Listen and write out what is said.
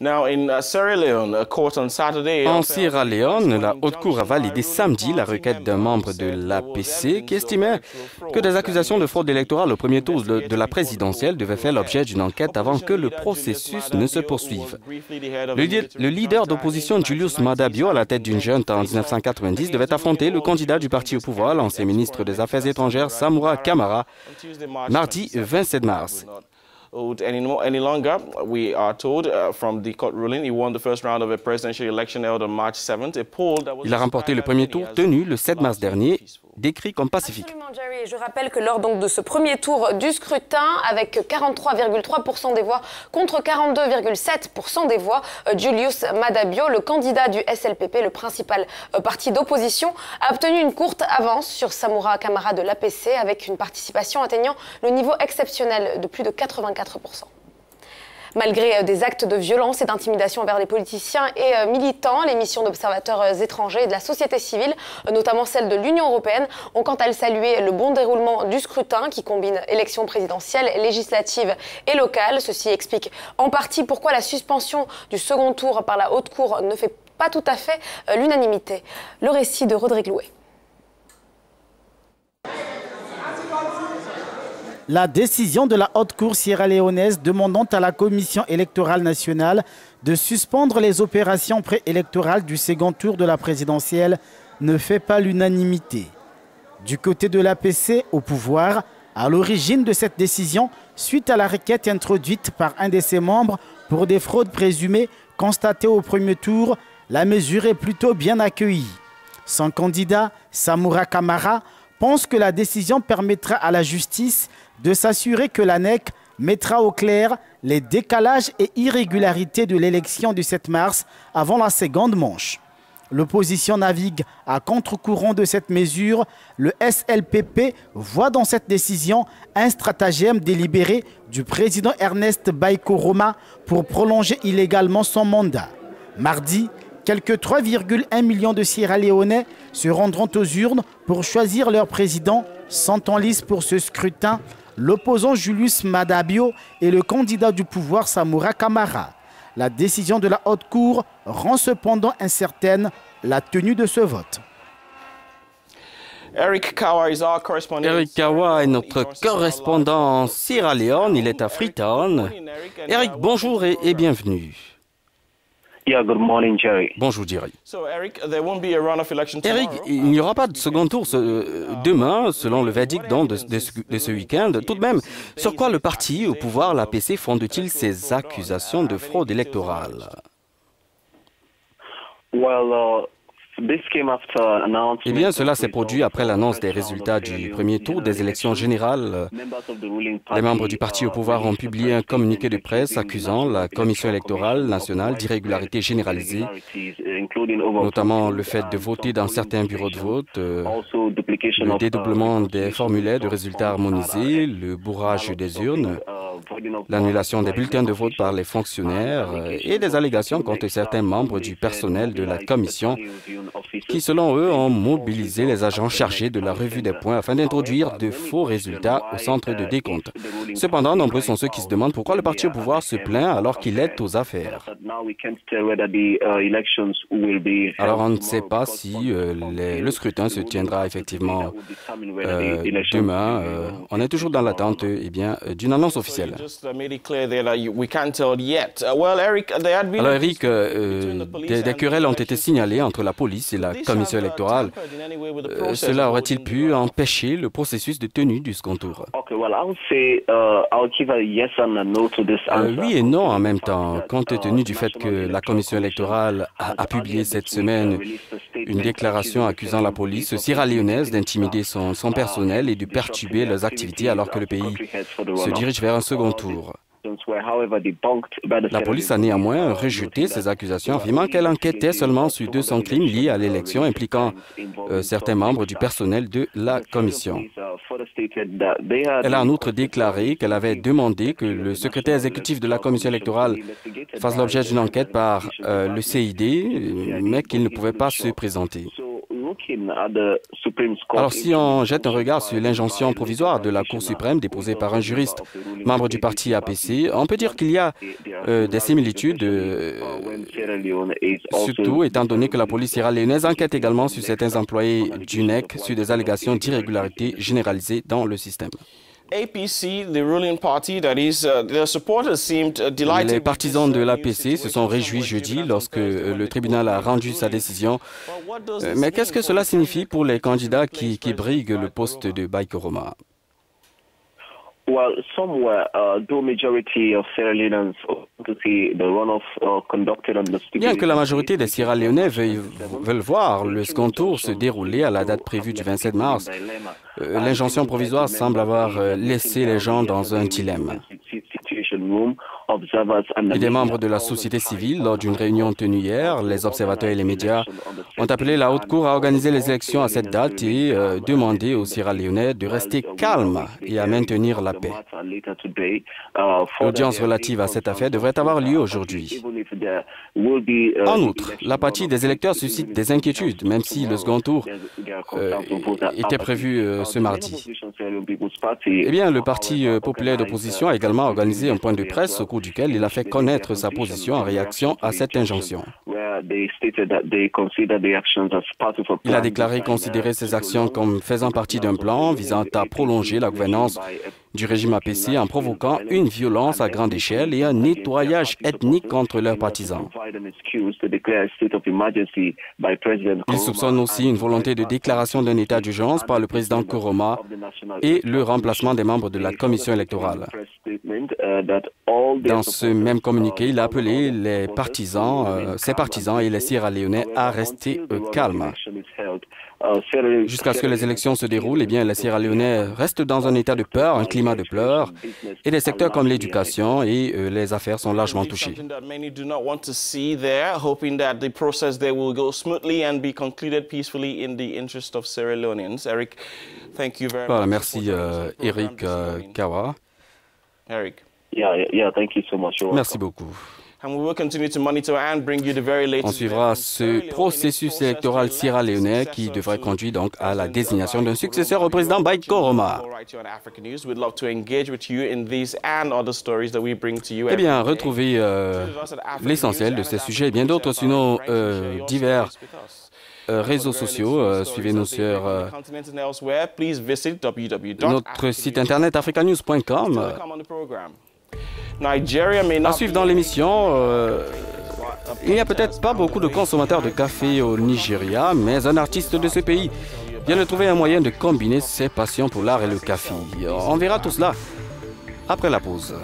En Sierra Leone, la Haute Cour a validé samedi la requête d'un membre de l'APC qui estimait que des accusations de fraude électorale au premier tour de la présidentielle devaient faire l'objet d'une enquête avant que le processus ne se poursuive. Le leader d'opposition Julius Maada Bio, à la tête d'une junte en 1990, devait affronter le candidat du parti au pouvoir, l'ancien ministre des Affaires étrangères Samura Kamara, mardi 27 mars. Any longer. We are told from the court ruling he won the first round of a presidential election held on March 7th. Il a remporté le premier tour tenu le 7 mars dernier, décrit comme pacifique. Absolument, Jerry. Je rappelle que lors de ce premier tour du scrutin, avec 43,3% des voix contre 42,7% des voix, Julius Maada Bio, le candidat du SLPP, le principal parti d'opposition, a obtenu une courte avance sur Samura Kamara de l'APC avec une participation atteignant le niveau exceptionnel de plus de 84%. Malgré des actes de violence et d'intimidation envers les politiciens et militants, les missions d'observateurs étrangers et de la société civile, notamment celle de l'Union européenne, ont quant à elles salué le bon déroulement du scrutin qui combine élections présidentielles, législatives et locales. Ceci explique en partie pourquoi la suspension du second tour par la Haute Cour ne fait pas tout à fait l'unanimité. Le récit de Rodrigue Louet. La décision de la Haute Cour sierra-léonaise demandant à la Commission électorale nationale de suspendre les opérations préélectorales du second tour de la présidentielle ne fait pas l'unanimité. Du côté de l'APC au pouvoir, à l'origine de cette décision, suite à la requête introduite par un de ses membres pour des fraudes présumées constatées au premier tour, la mesure est plutôt bien accueillie. Son candidat, Samura Kamara, pense que la décision permettra à la justice de s'assurer que l'ANEC mettra au clair les décalages et irrégularités de l'élection du 7 mars avant la seconde manche. L'opposition navigue à contre-courant de cette mesure. Le SLPP voit dans cette décision un stratagème délibéré du président Ernest Bai Koroma pour prolonger illégalement son mandat. Mardi, quelques 3,1 millions de Sierra-Léonais se rendront aux urnes pour choisir leur président. Sont en lice pour ce scrutin l'opposant Julius Maada Bio et le candidat du pouvoir Samura Kamara. La décision de la Haute Cour rend cependant incertaine la tenue de ce vote. Eric Kawa est notre correspondant en Sierra Leone, il est à Freetown. Eric, bonjour et bienvenue. Yeah, good morning, Jerry. Bonjour, Jerry. Eric, il n'y aura pas de second tour demain, selon le verdict de ce week-end. Tout de même, sur quoi le parti au pouvoir, l'APC, fonde-t-il ces accusations de fraude électorale? Eh bien, cela s'est produit après l'annonce des résultats du premier tour des élections générales. Les membres du parti au pouvoir ont publié un communiqué de presse accusant la Commission électorale nationale d'irrégularités généralisées, notamment le fait de voter dans certains bureaux de vote, le dédoublement des formulaires de résultats harmonisés, le bourrage des urnes, l'annulation des bulletins de vote par les fonctionnaires et des allégations contre certains membres du personnel de la Commission qui, selon eux, ont mobilisé les agents chargés de la revue des points afin d'introduire de faux résultats au centre de décompte. Cependant, nombreux sont ceux qui se demandent pourquoi le parti au pouvoir se plaint alors qu'il est aux affaires. Alors, on ne sait pas si le scrutin se tiendra effectivement demain. On est toujours dans l'attente d'une annonce officielle. Alors, Eric, des querelles ont été signalées entre la police et la commission électorale. Cela aurait-il pu empêcher le processus de tenue du second tour? Oui et non en même temps, compte tenu du fait que la commission électorale a publié cette semaine une déclaration accusant la police sierra-léonaise d'intimider son personnel et de perturber leurs activités alors que le pays se dirige vers un second tour. La police a néanmoins rejeté ces accusations, affirmant qu'elle enquêtait seulement sur 200 crimes liés à l'élection impliquant certains membres du personnel de la commission. Elle a en outre déclaré qu'elle avait demandé que le secrétaire exécutif de la commission électorale fasse l'objet d'une enquête par le CID, mais qu'il ne pouvait pas se présenter. Alors si on jette un regard sur l'injonction provisoire de la Cour suprême déposée par un juriste membre du parti APC, on peut dire qu'il y a des similitudes, surtout étant donné que la police sierra-léonaise enquête également sur certains employés du NEC sur des allégations d'irrégularité généralisées dans le système. Les partisans de l'APC se sont réjouis jeudi lorsque le tribunal a rendu sa décision. Mais qu'est-ce que cela signifie pour les candidats qui briguent le poste de Baïkoroma? Bien que la majorité des Sierra-Léonais veulent voir le second tour se dérouler à la date prévue du 27 mars, l'injonction provisoire semble avoir laissé les gens dans un dilemme. Et des membres de la société civile, lors d'une réunion tenue hier, les observateurs et les médias ont appelé la Haute Cour à organiser les élections à cette date et demandé aux Sierra-Léonais de rester calmes et à maintenir la paix. L'audience relative à cette affaire devrait avoir lieu aujourd'hui. En outre, l'apathie des électeurs suscite des inquiétudes, même si le second tour était prévu ce mardi. Eh bien, le Parti populaire d'opposition a également organisé un point de presse au cours duquel il a fait connaître sa position en réaction à cette injonction. Il a déclaré considérer ces actions comme faisant partie d'un plan visant à prolonger la gouvernance du régime APC en provoquant une violence à grande échelle et un nettoyage ethnique contre leurs partisans. Il soupçonne aussi une volonté de déclaration d'un état d'urgence par le président Koroma et le remplacement des membres de la commission électorale. Dans ce même communiqué, il a appelé ses partisans et les Sierra-Léonais à rester calmes. Jusqu'à ce que les élections se déroulent, eh bien, les Sierra-Léonais restent dans un état de peur, un climat de pleurs, et des secteurs comme l'éducation et les affaires sont largement touchés. Voilà, merci Eric Kawa. Merci beaucoup. On suivra ce processus électoral sierra-léonais qui devrait conduire donc à la désignation d'un successeur au président Baïkoroma. Eh bien, retrouvez l'essentiel de ces sujets et bien d'autres sur nos divers réseaux sociaux. Suivez-nous sur notre site internet africanews.com. À suivre dans l'émission, il n'y a peut-être pas beaucoup de consommateurs de café au Nigeria, mais un artiste de ce pays vient de trouver un moyen de combiner ses passions pour l'art et le café. On verra tout cela après la pause.